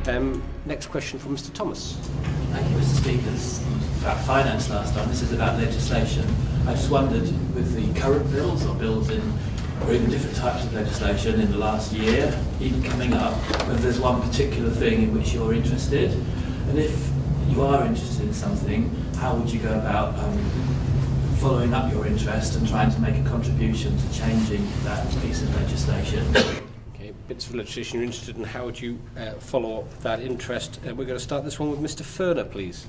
Next question from Mr. Thomas. Thank you, Mr. Speaker. This is about finance last time. This is about legislation. I just wondered, with the current bills or bills in, or even different types of legislation in the last year, even coming up, whether there's one particular thing in which you're interested, and if you are interested in something, how would you go about following up your interest and trying to make a contribution to changing that piece of legislation? Okay, bits of legislation you're interested in, how would you follow up that interest? We're going to start this one with Mr. Furner, please.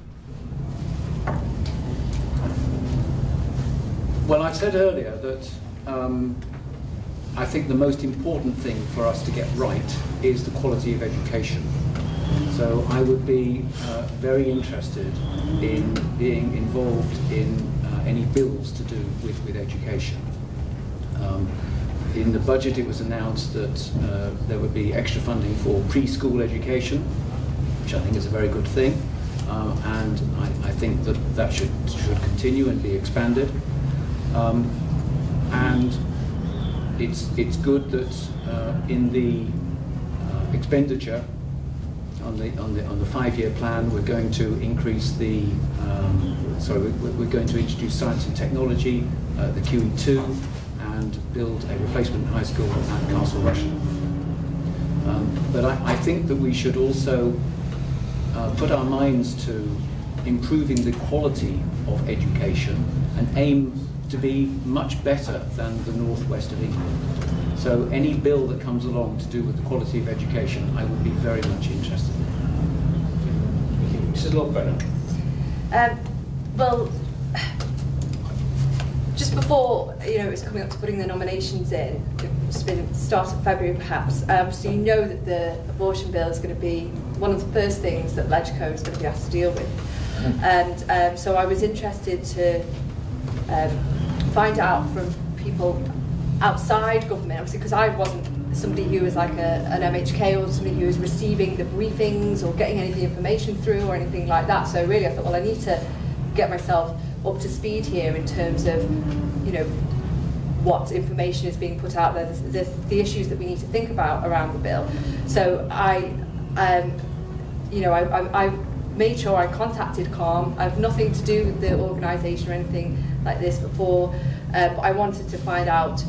Well, I said earlier that I think the most important thing for us to get right is the quality of education. So I would be very interested in being involved in any bills to do with education. In the budget it was announced that there would be extra funding for preschool education, which I think is a very good thing, and I think that should continue and be expanded. And it's good that in the expenditure on the 5-year plan, we're going to increase the we're going to introduce science and technology, the QE2, and build a replacement high school at Castle Rushen. But I think that we should also put our minds to improving the quality of education and aim to be much better than the northwest of England. So any bill that comes along to do with the quality of education, I would be very much interested in. Mrs. Lord-Brennan. Well, just before it's coming up to putting the nominations in, it's been start of February perhaps. So you know that the abortion bill is going to be one of the first things that LegCo is going to be asked to deal with, and so I was interested to find out from people outside government, obviously, because I wasn't somebody who was like an MHK or somebody who was receiving the briefings or getting any of the information through or anything like that. So really I thought, well, I need to get myself up to speed here in terms of, what information is being put out there, the issues that we need to think about around the bill. So I made sure I contacted CALM. I have nothing to do with the organisation or anything like this before, but I wanted to find out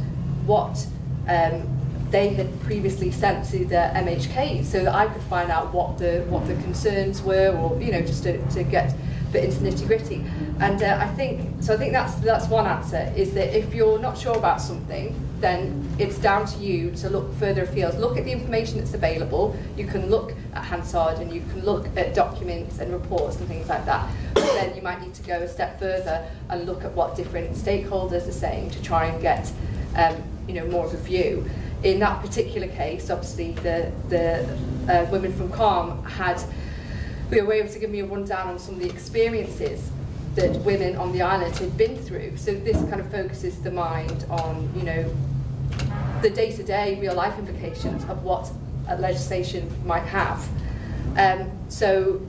what they had previously sent to the MHK, so that I could find out what the concerns were, or just to get a bit into nitty-gritty. And I think that's one answer, is that if you're not sure about something, then it's down to you to look further afield. Look at the information that's available. You can look at Hansard and you can look at documents and reports and things like that. But then you might need to go a step further and look at what different stakeholders are saying to try and get more of a view. In that particular case, obviously the women from CALM we were able to give me a rundown on some of the experiences that women on the island had been through. So this kind of focuses the mind on, the day-to-day real-life implications of what legislation might have. So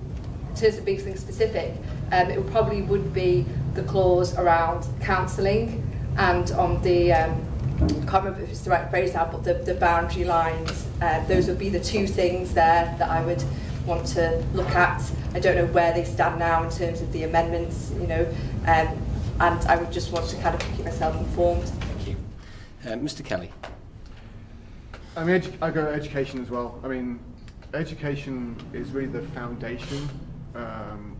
in terms of being something specific, it probably would be the clause around counselling, and on the, I can't remember if it's the right phrase now, but the boundary lines. Those would be the two things there that I would want to look at. I don't know where they stand now in terms of the amendments, and I would just want to kind of keep myself informed. Thank you. Mr. Kelly. I mean, I go to education as well. I mean, education is really the foundation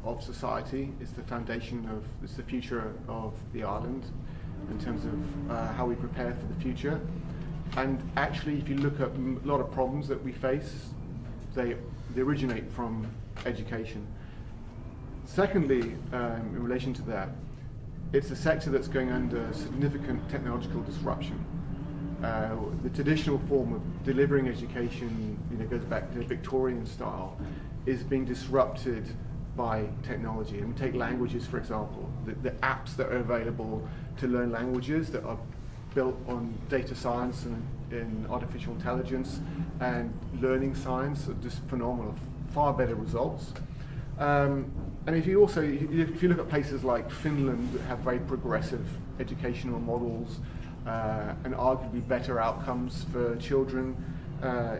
of society. It's the foundation of, it's the future of the island in terms of how we prepare for the future. And actually, if you look at a lot of problems that we face, they originate from education. Secondly, in relation to that, it's a sector that's going under significant technological disruption. The traditional form of delivering education, goes back to the Victorian style, is being disrupted by technology. And take languages, for example. The apps that are available to learn languages that are built on data science and in artificial intelligence and learning science are just phenomenal, far better results. And if you look at places like Finland that have very progressive educational models and arguably better outcomes for children,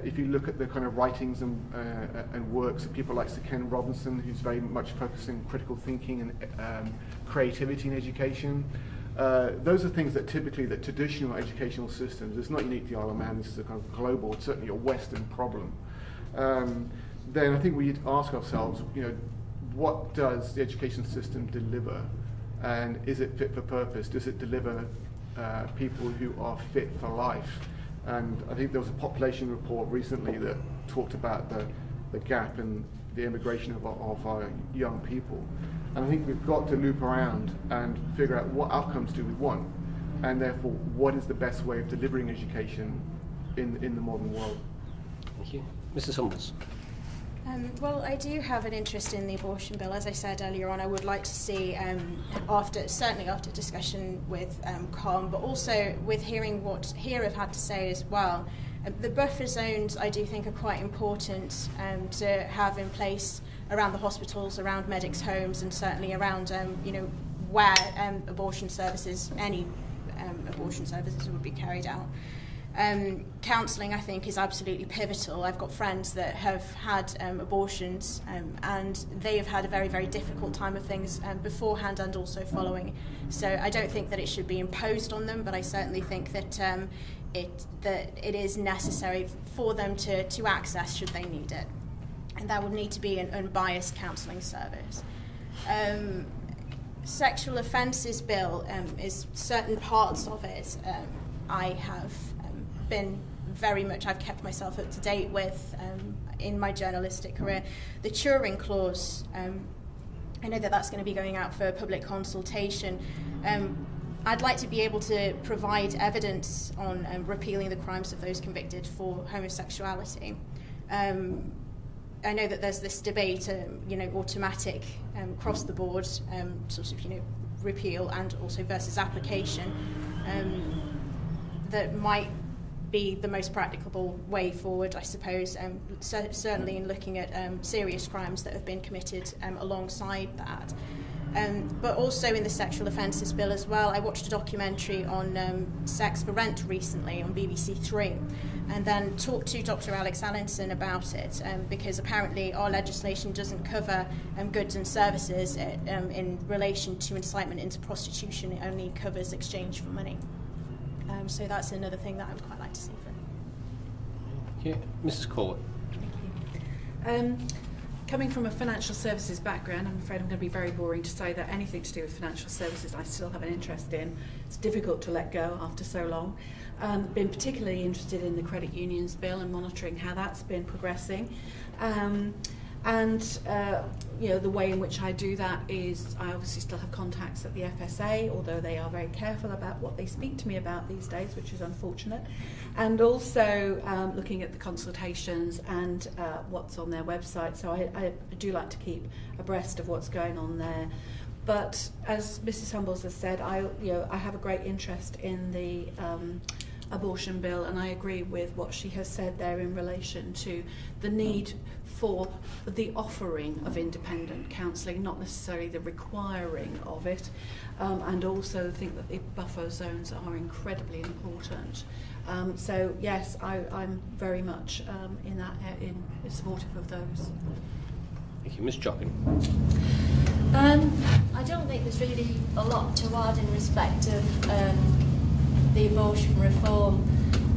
If you look at the kind of writings and works of people like Sir Ken Robinson, who's very much focusing on critical thinking and creativity in education, those are things that typically the traditional educational systems, it's not unique to the Isle of Man, this is a kind of global, it's certainly a Western problem. Then I think we need to ask ourselves, what does the education system deliver? And is it fit for purpose? Does it deliver people who are fit for life? And I think there was a population report recently that talked about the gap in the immigration of our young people. And I think we've got to loop around and figure out what outcomes do we want, and therefore what is the best way of delivering education in the modern world. Thank you. Mrs. Humbles. Well, I do have an interest in the abortion bill. As I said earlier on, I would like to see, certainly after discussion with COM, but also with hearing what HERE have had to say as well. The buffer zones, I do think, are quite important to have in place around the hospitals, around medics' homes, and certainly around, where abortion services, any abortion services would be carried out. Counselling, I think, is absolutely pivotal. I've got friends that have had abortions and they have had a very, very difficult time of things beforehand and also following. So I don't think that it should be imposed on them, but I certainly think that it is necessary for them to access should they need it. And that would need to be an unbiased counselling service. Sexual offences bill is certain parts of it I have been very much, I've kept myself up to date with in my journalistic career. The Turing clause, I know that that's going to be going out for public consultation. I'd like to be able to provide evidence on repealing the crimes of those convicted for homosexuality. I know that there's this debate, automatic across the board, sort of, repeal and also versus application, that might be the most practicable way forward, I suppose, certainly in looking at serious crimes that have been committed alongside that. But also in the sexual offences bill as well. I watched a documentary on sex for rent recently on BBC 3 and then talked to Dr. Alex Allinson about it because apparently our legislation doesn't cover goods and services in relation to incitement into prostitution. It only covers exchange for money. So that's another thing that I would quite like to see for. Yeah, Mrs. Corlett. Thank you. Coming from a financial services background, I'm afraid I'm going to be very boring to say that anything to do with financial services I still have an interest in. It's difficult to let go after so long. Been particularly interested in the credit unions bill and monitoring how that's been progressing. The way in which I do that is I obviously still have contacts at the FSA, although they are very careful about what they speak to me about these days, which is unfortunate. And also looking at the consultations and what's on their website. So I do like to keep abreast of what's going on there. But as Mrs. Humbles has said, I have a great interest in the abortion bill, and I agree with what she has said there in relation to the need for the offering of independent counselling, not necessarily the requiring of it, and also think that the buffer zones are incredibly important. So yes, I'm very much in supportive of those. Thank you. Ms. Joughin. I don't think there's really a lot to add in respect of the abortion reform.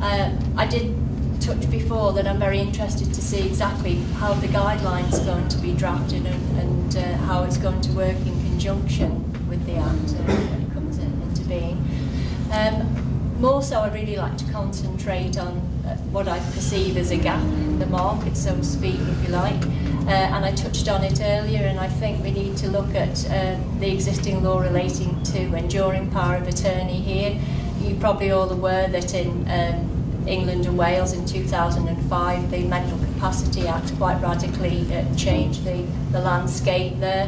I did touch before that I'm very interested to see exactly how the guidelines are going to be drafted and how it's going to work in conjunction with the Act when it comes into being. More so, I'd really like to concentrate on what I perceive as a gap in the market, so to speak, if you like. And I touched on it earlier, and I think we need to look at the existing law relating to enduring power of attorney here. You're probably all aware that in England and Wales in 2005, the Mental Capacity Act quite radically changed the landscape there.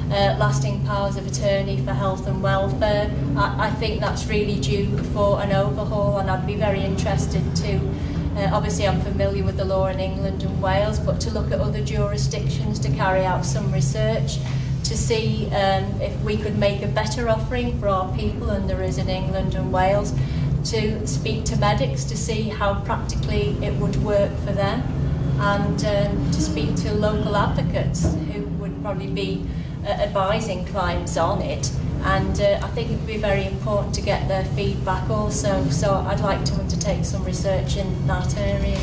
Lasting powers of attorney for health and welfare. I think that's really due for an overhaul, and I'd be very interested to, obviously I'm familiar with the law in England and Wales, but to look at other jurisdictions to carry out some research to see if we could make a better offering for our people than there is in England and Wales. to speak to medics to see how practically it would work for them, and to speak to local advocates who would probably be advising clients on it. And I think it would be very important to get their feedback also, so I'd like to undertake some research in that area.